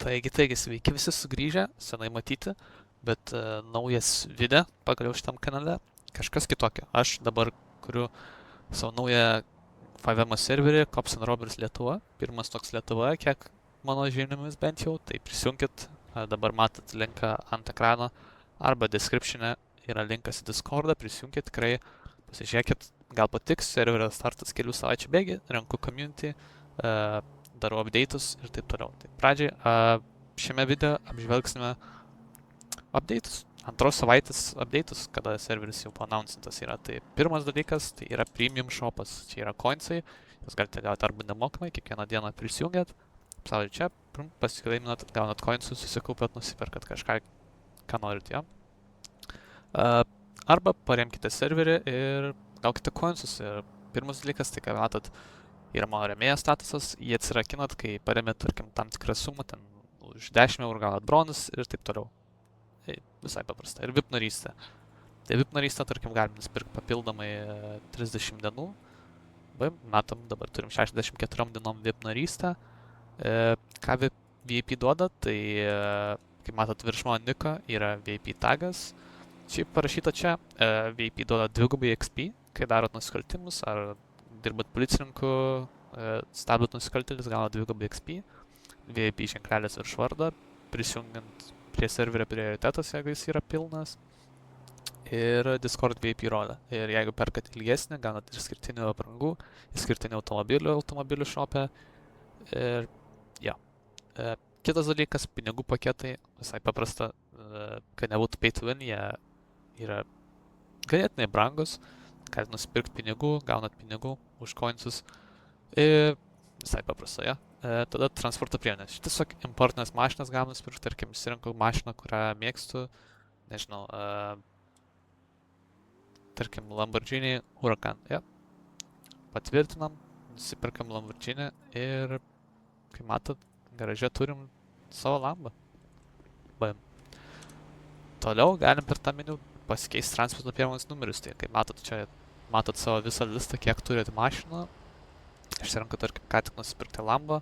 Taigi, sveiki visi sugrįžę, senai matyti, bet naujas video pagaliau šitam kanale, kažkas kitokio. Aš dabar kuriu savo naują 5M serverį, Cops and Robbers Lietuva, pirmas toks Lietuvoje, kiek mano žiniomis bent jau, tai prisijunkit, dabar matot linką ant ekrano, arba description'e yra linkas į Discordą, prisijunkit, tikrai pasižiūrėkit, gal patiks, serverio startas kelių savaičių bėgi, renku community, darau update'us ir taip toliau. Tai pradžiai šiame video apžvelgsime update'us, antros savaitės update'us, kada serveris jau announcintas yra. Tai pirmas dalykas, tai yra premium shopas, čia yra coinsai, jūs galite gauti arba nemokamai, kiekvieną dieną prisijungiat, pavyzdžiui čia, pasiklaiminat, gaunat coinsus, susikaupėt, nusiperkat kažką, ką norit, jo. Arba paremkite serverį ir gaukite coinsus. Ir pirmas dalykas, tai ką matot, yra mano rėmėjo statusas, jį atsirakinat, kai paremėt, tarkim, tam tikrą sumą, ten už 10 eurų gaunat bronus ir taip toliau. Tai visai paprasta. Ir VIP narystė. Tai VIP narystę, tarkim, galim nusipirkti papildomai 30 dienų. Matom, dabar turim 64 dienom VIP narystę. Ką VIP duoda, tai, kaip matot, virš mano niko yra VIP tagas. Šiaip parašyta čia, VIP duoda 2 XP, kai darot nusikaltimus, ar dirbat policininku, stabdot nusikaltėlis, gauna 2 XP, VIP ženklelis virš vardą, prisijungiant prie serverio prioritetas, jeigu jis yra pilnas, ir Discord VIP rolę. Ir jeigu perkat ilgesnį, gaunat išskirtinių aprangų, išskirtinių automobilių shop'e. Ir ja. Kitas dalykas, pinigų paketai, visai paprasta, kad nebūtų pay to win, jie yra ganėtinai brangus. Galit nusipirkti pinigų, gaunat pinigų už coinsus. Ir visai paprasta, ja. Tada transporto priemonės. Šitas tiesiog importinės mašinas galim nusipirkti, tarkim, išsirinkau mašiną, kurią mėgstu, nežinau, tarkim, Lamborghini Huracan, ja. Patvirtinam, nusipirkam Lamborghini ir, kaip matot, garaže turim savo Lambą. Toliau galim per tą meniu pasikeisti transporto priemonės numerius. Tai kaip matot, čia matot savo visą listą, kiek turit mašiną. Išsirenku, tarkim, ką tik nusipirkti Lambą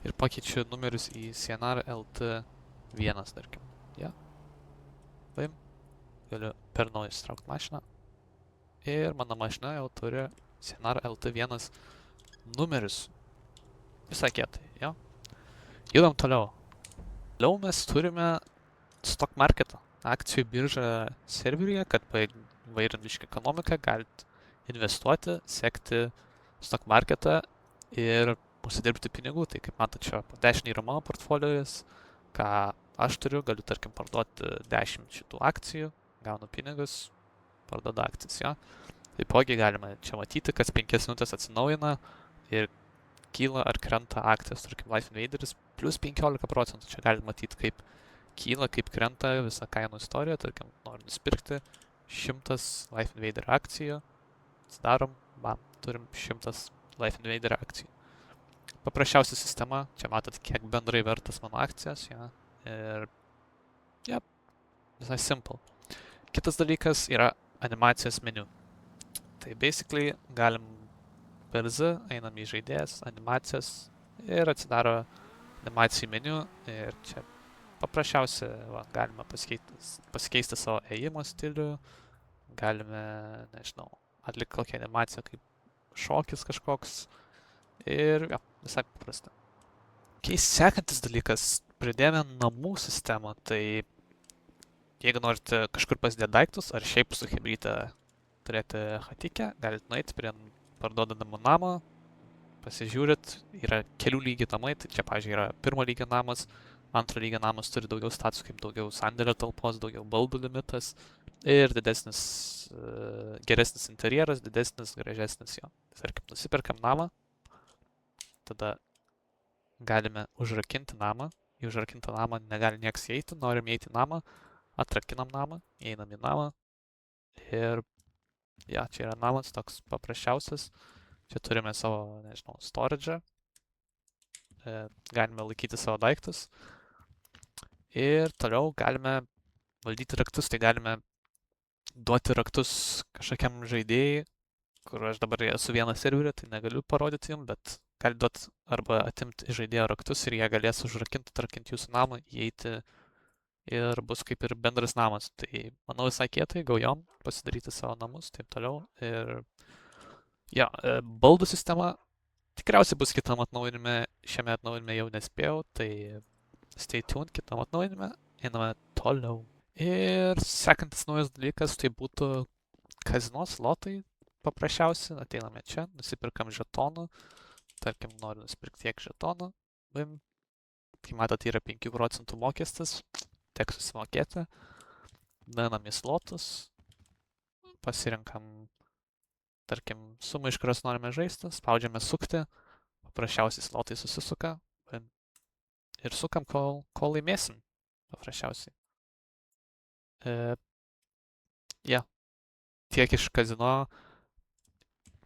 ir pakeičiu numerius į CNR LT1, tarkim. Ja. Paim. Galiu per naują įsitraukti mašiną. Ir mano mašina jau turi CNR LT1 numerius. Visai kietai, ja. Judam toliau. Toliau mes turime stock marketą. Akcijų biržą serveryje, kad paįvairint biškį ekonomiką, galit investuoti, sekti stock marketą ir užsidirbti pinigų. Tai kaip matot, čia po 10 yra mano portfolijas, ką aš turiu, galiu, tarkim, parduoti 10 šitų akcijų, gaunu pinigus, parduodu akcijas, jo. Taipogi galima čia matyti, kas 5 minutės atsinaujina ir kyla ar krenta akcijos, tarkim, Life Invaderis, plus 15%. Čia galite matyti, kaip kyla, kaip krenta visa kainų istorija, tarkim, noriu nusipirkti 100 Life Invader akcijų, atsidarom, bam, turim 100 Life Invader akcijų. Paprasčiausia sistema, čia matot, kiek bendrai vertas mano akcijas, ja, ir, ja, visai simple. Kitas dalykas yra animacijos meniu. Tai basically galim per Z, einam į žaidėjas, animacijas ir atsidaro animacijų meniu ir čia paprasčiausia, va, galime pasikeisti savo ėjimo stilių, galime, nežinau, atlikti kokią animaciją kaip šokis kažkoks ir, ja, visai paprasta. Sekantis dalykas, pridėjome namų sistemą, tai jeigu norite kažkur pasidėti daiktus ar šiaip su chebryte turėti hatikę, galite nueiti prie parduodamų namą, pasižiūrit, yra kelių lygių namai, tai čia, pavyzdžiui, yra pirmo lygio namas, antro lygio namas turi daugiau statusų, kaip daugiau sandėlio talpos, daugiau baldų limitas ir didesnis, geresnis interjeras, didesnis, gražesnis jo. Tarkim, nusiperkam namą, tada galime užrakinti namą, į užrakintą namą negali nieks įeiti, norim įeiti į namą, atrakinam namą, įeinam į namą ir, ja, čia yra namas toks paprasčiausias, čia turime savo, nežinau, storage'ą, galime laikyti savo daiktus. Ir toliau galime valdyti raktus, tai galime duoti raktus kažkokiam žaidėjai, kur aš dabar esu vienas serverį, tai negaliu parodyti jums, bet gali duoti arba atimti iš žaidėjo raktus ir jie galės užrakinti, tarkim, jūsų namą, įeiti ir bus kaip ir bendras namas. Tai manau visai kietai, gaujom pasidaryti savo namus, taip toliau. Ir jo, baldų sistema tikriausiai bus kitam atnaujinime, šiame atnaujinime jau nespėjau, tai stay tuned kitam atnaujinime, einame toliau. Ir sekantis naujas dalykas tai būtų kazino slotai paprasčiausi, ateiname čia, nusipirkam žetonų, tarkim noriu nusipirkti tiek žetonų, kai matot yra 5% mokestis, teks susimokėti, nueinam į slotus, pasirinkam, tarkim, sumą, iš kurios norime žaisti, spaudžiame sukti, paprasčiausiai slotai susisuka ir sukam, kol laimėsim, paprasčiausiai. Tiek iš kazino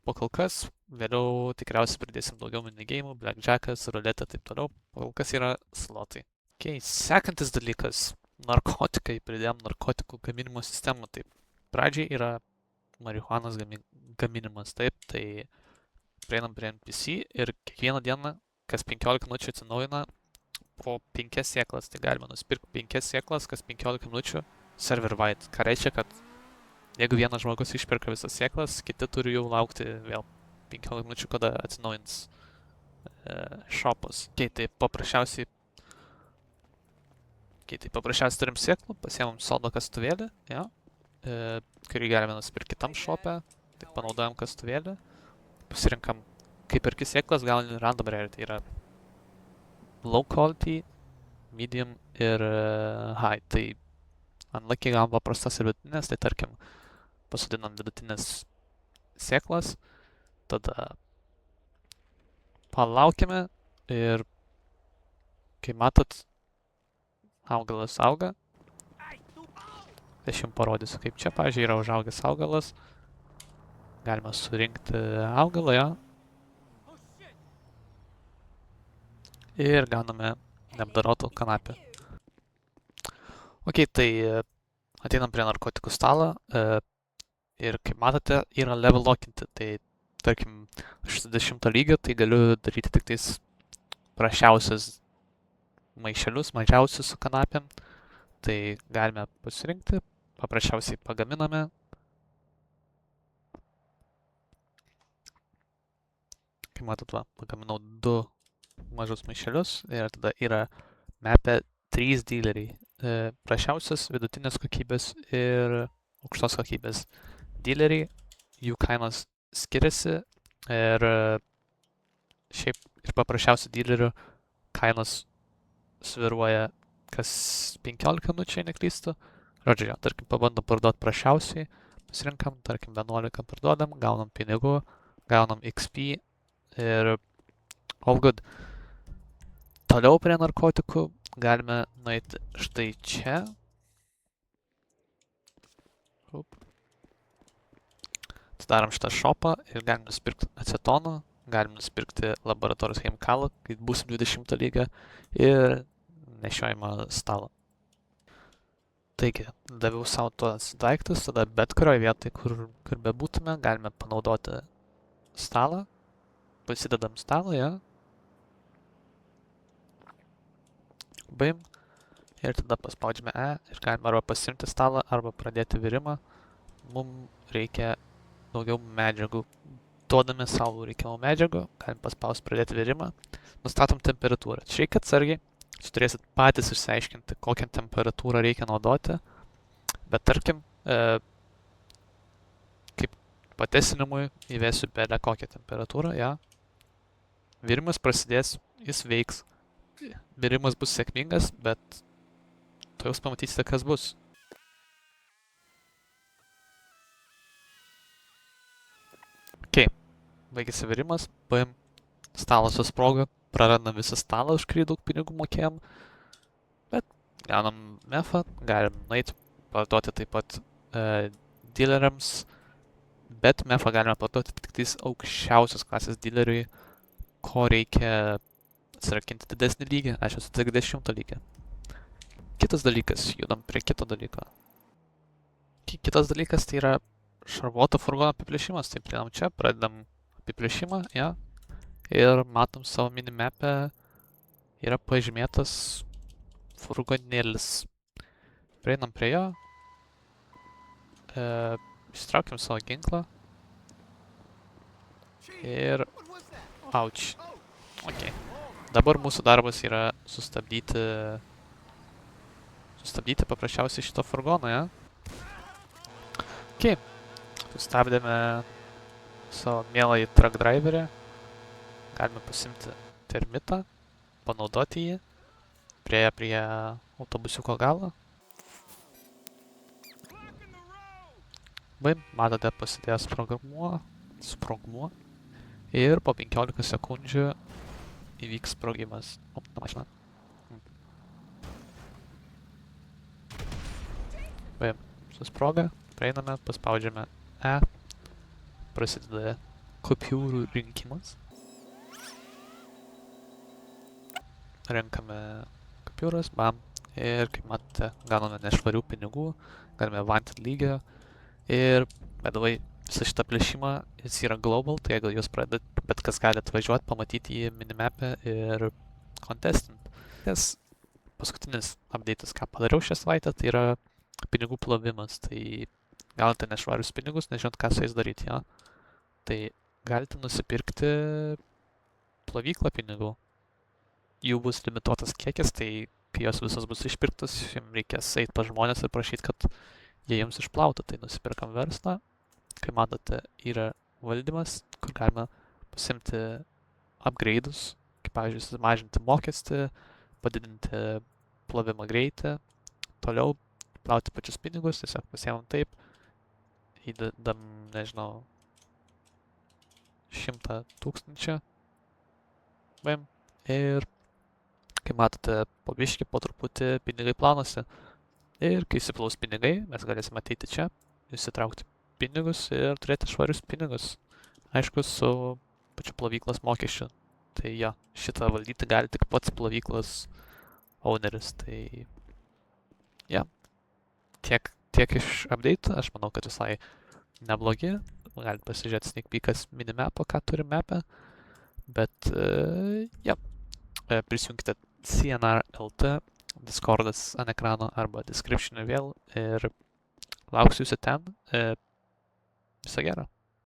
po kol kas, vėliau tikriausiai pridėsim daugiau minigeimų, blackjackas, ruletė, taip toliau, po kol kas yra slotai. Sekantis dalykas, narkotikai, pridėjom narkotikų gaminimo sistemą, taip, pradžiai yra marihuanos gaminimas, taip, tai prieinam prie NPC ir kiekvieną dieną, kas 15 minučių atsinaujina po 5 sėklas, tai galima nusipirkti 5 sėklas, kas 15 minučių server wide, ką reiškia, kad jeigu vienas žmogus išperka visas sėklas, kiti turi jau laukti vėl 15 minučių, kada atsinaujins shopas. Tai paprasčiausiai turim sėklų, pasiemam sodo kastuvėlį, ja, kurį galime nusipirkti kitam shop'e, tai panaudojam kastuvėlį, pasirinkam, kaip perki sėklas, gauni random rare, tai yra low quality, medium ir high. Tai unlucky gavom paprastas ir vidutinės, tai tarkim pasodinam vidutinės sėklas, tada palaukime ir kai matot, augalas auga. Aš jums parodysiu, kaip čia, pavyzdžiui, yra užaugęs augalas. Galima surinkti augalą, jo. Ir gauname neapdorotų kanapę. Tai ateinam prie narkotikų stalo. Ir kaip matote, yra level lockinti. Tai, tarkim, aš 10 lygio, tai galiu daryti tik tais prašiausias maišelius, mažiausius su kanapėm. Tai galime pasirinkti, paprasčiausiai pagaminame. Kaip matot, pagaminau 2 mažus maišelius ir tada yra map'e 3 dealeriai. Prašiausias, vidutinės kokybės ir aukštos kokybės dealeriai. Jų kainos skiriasi ir šiaip ir paprasčiausių dealerių kainos sviruoja kas 15 minučių, neklystu. Žodžiu, jo, tarkim, pabandom parduoti prašiausiai, pasirinkam, tarkim, 11 parduodam, gaunam pinigų, gaunam XP ir all good. Toliau prie narkotikų galime nueiti štai čia. Atidarom šitą shopą ir galim nusipirkti acetoną, galim nusipirkti laboratorijos chemikalą, kai būsim 20 lygio ir nešiojimą stalą. Taigi, daviau savo tuos daiktus, tada bet kurioje vietoje, kur bebūtume, galime panaudoti stalą. Pasidedam stalą, ja. Baim. Ir tada paspaudžiame E ir galime arba pasimti stalą, arba pradėti virimą. Mums reikia daugiau medžiagų. Duodami savo reikiamų medžiagų, galim paspausti pradėti virimą. Nustatom temperatūrą. Čia reikia atsargiai. Jūs turėsit patys išsiaiškinti, kokią temperatūrą reikia naudoti. Bet tarkim, kaip patesinimui įvesiu belę kokią temperatūrą, ja. Virimas prasidės, jis veiks. Virimas bus sėkmingas, bet to jūs pamatysite, kas bus. Baigėsi virimas, paim, stalas susprogo, prarandam visą stalą, už kurį daug pinigų mokėjom, bet gaunam mefą, galim nueiti, parduoti taip pat dealeriams, bet mefą galime parduoti tik tais aukščiausios klasės dealeriui, ko reikia atsirakinti didesnį lygį, aš esu tik 10 lygį. Kitas dalykas, judam prie kito dalyko. Kitas dalykas tai yra šarvuoto furgono apiplėšimas, tai prieinam čia, pradedam apiplėšimą, ja. Ir matom savo minimapę yra pažymėtas furgonėlis. Prieinam prie jo. Išsitraukiam savo ginklą. Ir... Auč. Ok. Dabar mūsų darbas yra sustabdyti paprasčiausiai šito furgoną, ja? Ok. Sustabdėme savo mieląjį truck driverį. Galime pasimti termitą, panaudoti jį, prieėję prie autobusiuko galo. Matote, pasidėjo sprogmuo ir po 15 sekundžių įvyks sprogimas. O, ta mašina. Susproga, prieiname, paspaudžiame E, prasideda kupiūrų rinkimas. Renkame kupiūras, bam, ir kaip matote, gauname nešvarių pinigų, galime vantit lygio ir, bedavai, visą šitą plėšimą, jis yra global, tai jeigu jūs pradedat, bet kas gali atvažiuoti, pamatyti jį minimapę ir contestant. Nes paskutinis update'as, ką padariau šią savaitę, tai yra pinigų plovimas, tai galite nešvarius pinigus, nežinot, ką su jais daryti, jo. Tai galite nusipirkti plovyklą pinigų. Jų bus limituotas kiekis, tai kai jos visos bus išpirktos, jums reikės eiti pas žmonės ir prašyti, kad jie jums išplautų. Tai nusipirkam verslą, kai matote, yra valdymas, kur galima pasimti upgrade'us, kaip pavyzdžiui, sumažinti mokestį, padidinti plovimo greitį, toliau plauti pačius pinigus, tiesiog pasiemam taip, įdedam, nežinau, 100 000, ir kai matote, po biškį, po truputį pinigai planosi. Ir kai įsiplaus pinigai, mes galėsime ateiti čia, įsitraukti pinigus ir turėti švarius pinigus. Aišku, su pačiu plovyklos mokesčiu. Tai jo, šitą valdyti gali tik pats plovyklos owneris. Tai jo, tiek iš update, aš manau, kad visai neblogi. Galite pasižiūrėti sneak peekas minimapą, ką turi mapę. Bet, jo, prisijungkite CNR LT, Discordas ant ekrano arba description'e vėl ir lauksiu jūsų ten. Viso gero.